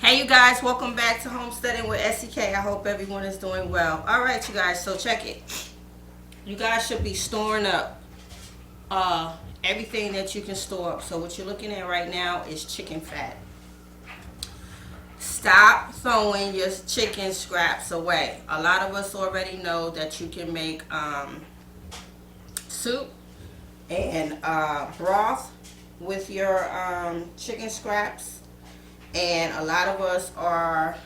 Hey you guys, welcome back to Homesteading with SEK. I hope everyone is doing well. Alright you guys, so check it. You guys should be storing up everything that you can store up. So what you're looking at right now is chicken fat. Stop throwing your chicken scraps away. A lot of us already know that you can make soup and broth with your chicken scraps. And a lot of us are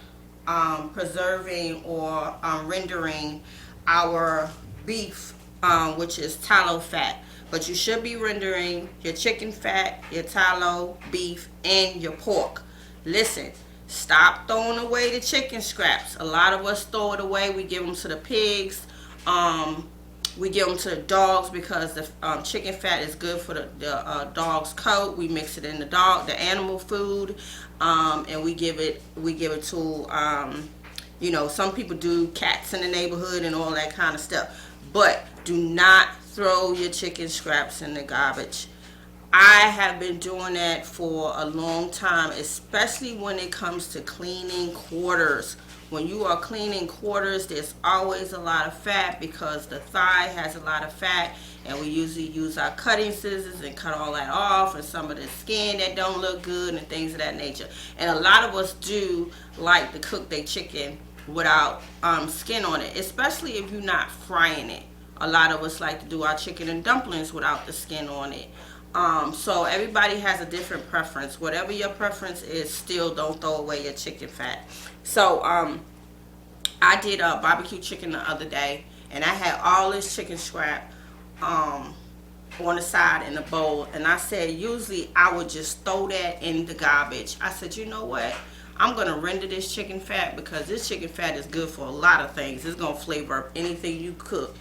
preserving or rendering our beef, which is tallow fat. But you should be rendering your chicken fat, your tallow, beef, and your pork. Listen, stop throwing away the chicken scraps. A lot of us throw it away. We give them to the pigs. We give them to the dogs because the chicken fat is good for the dog's coat. We mix it in the animal food, and we give it to you know, some people do cats in the neighborhood and all that kind of stuff. But do not throw your chicken scraps in the garbage. I have been doing that for a long time, especially when it comes to cleaning quarters. When you are cleaning quarters, there's always a lot of fat because the thigh has a lot of fat, and we usually use our cutting scissors and cut all that off, and some of the skin that don't look good and things of that nature. And a lot of us do like to cook their chicken without skin on it, especially if you're not frying it. A lot of us like to do our chicken and dumplings without the skin on it. So everybody has a different preference. Whatever your preference is, still don't throw away your chicken fat. So I did a barbecue chicken the other day, and I had all this chicken scrap on the side in a bowl, and I said usually I would just throw that in the garbage. I said, you know what, I'm gonna render this chicken fat because this chicken fat is good for a lot of things. It's gonna flavor up anything you cook.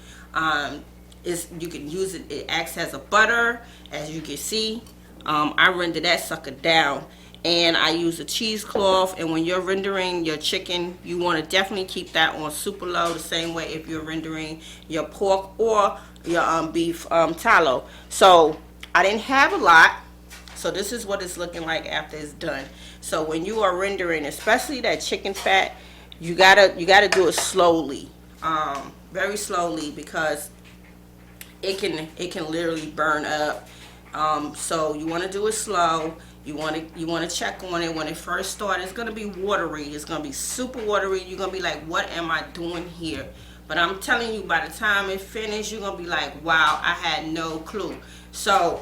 You can use it. It acts as a butter, as you can see. I render that sucker down, and I use a cheesecloth. And when you're rendering your chicken, you want to definitely keep that on super low. The same way if you're rendering your pork or your beef tallow. So I didn't have a lot. So this is what it's looking like after it's done. So when you are rendering, especially that chicken fat, you gotta do it slowly, very slowly, because it can literally burn up. So you want to do it slow. You want to check on it when it first starts. It's gonna be watery. It's gonna be super watery. You're gonna be like, what am I doing here? But I'm telling you, by the time it finishes, you're gonna be like, wow, I had no clue. So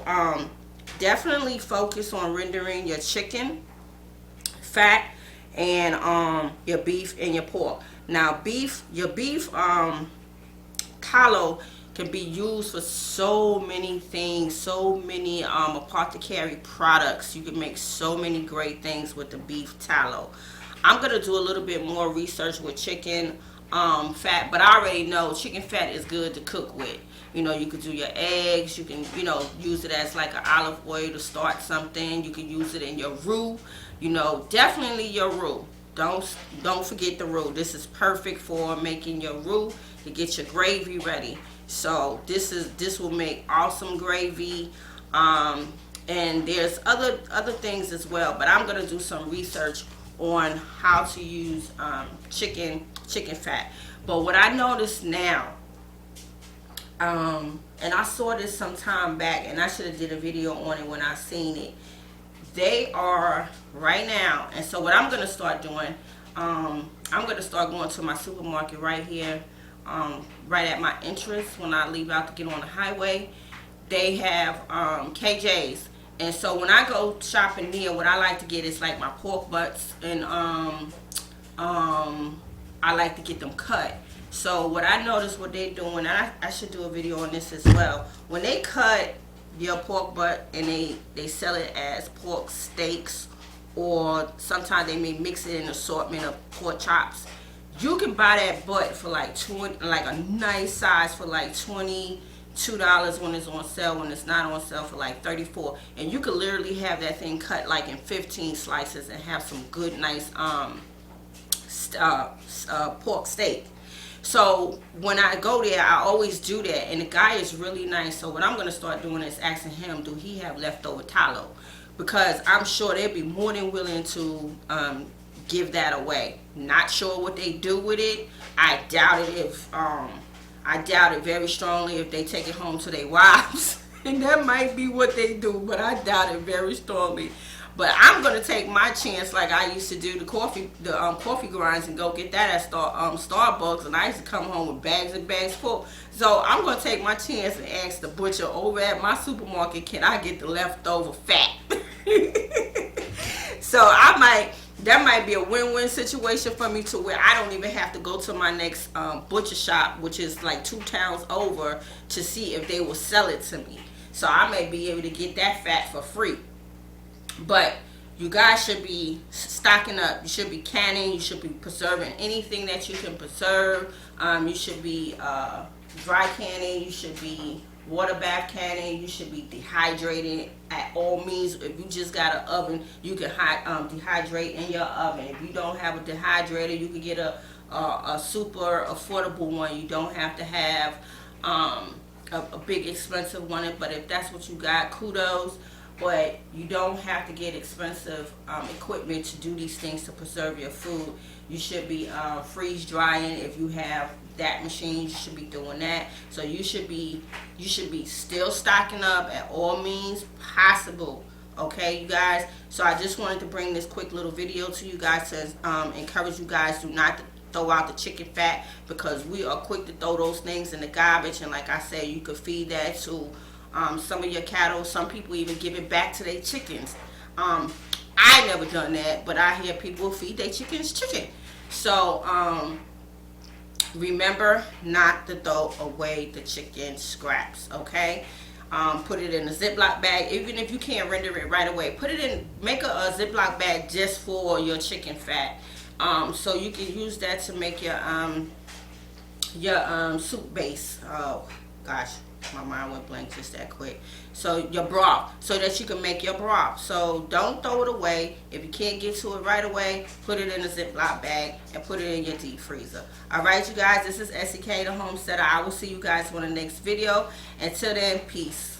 definitely focus on rendering your chicken fat and your beef and your pork. Now your beef tallow can be used for so many things, so many apothecary products. You can make so many great things with the beef tallow. I'm gonna do a little bit more research with chicken fat, but I already know chicken fat is good to cook with. You know, you could do your eggs. You can, you know, use it as like an olive oil to start something. You can use it in your roux. You know, definitely your roux. Don't forget the roux. This is perfect for making your roux to get your gravy ready. So this will make awesome gravy, and there's other things as well. But I'm gonna do some research on how to use chicken fat. But what I noticed now, and I saw this some time back, and I should have did a video on it when I seen it. They are right now, and so what I'm gonna start doing, I'm gonna start going to my supermarket right here. Right at my entrance when I leave out to get on the highway. They have KJs, and so when I go shopping there, what I like to get is like my pork butts, and I like to get them cut. So what I noticed what they're doing, and I should do a video on this as well, when they cut your pork butt and they sell it as pork steaks, or sometimes they may mix it in an assortment of pork chops. You can buy that butt for like like a nice size for like $22 when it's on sale. When it's not on sale, for like $34. And you could literally have that thing cut like in 15 slices and have some good, nice pork steak. So when I go there, I always do that, and the guy is really nice. So what I'm going to start doing is asking him, do he have leftover tallow? Because I'm sure they'd be more than willing to give that away. Not sure what they do with it. I doubt it if I doubt it very strongly if they take it home to their wives. And that might be what they do, but I doubt it very strongly. But I'm gonna take my chance, like I used to do the coffee grinds, and go get that at Starbucks. And I used to come home with bags and bags full. So I'm gonna take my chance and ask the butcher over at my supermarket, can I get the leftover fat? So that might be a win-win situation for me, to where I don't even have to go to my next butcher shop, which is like 2 towns over, to see if they will sell it to me. So I may be able to get that fat for free. But you guys should be stocking up. You should be canning. You should be preserving anything that you can preserve. You should be dry canning. You should be water bath canning. You should be dehydrating at all means. If you just got an oven, you can dehydrate in your oven. If you don't have a dehydrator, you can get a super affordable one. You don't have to have a big expensive one. But if that's what you got, kudos. But you don't have to get expensive equipment to do these things to preserve your food. You should be freeze drying. If you have that machine, you should be doing that. So you should be still stocking up at all means possible. Okay, you guys. So I just wanted to bring this quick little video to you guys to encourage you guys to not throw out the chicken fat, because we are quick to throw those things in the garbage. And like I said, you could feed that to some of your cattle. Some people even give it back to their chickens. I never done that, but I hear people feed their chickens chicken. So remember not to throw away the chicken scraps, okay? Put it in a Ziploc bag. Even if you can't render it right away, put it in, make a Ziploc bag just for your chicken fat, so you can use that to make your soup base. Oh gosh, my mind went blank just that quick. So your broth, so that you can make your broth. So don't throw it away. If you can't get to it right away, put it in a Ziploc bag and put it in your deep freezer. All right, you guys, this is SEK the Homesteader. I will see you guys on the next video. Until then, peace.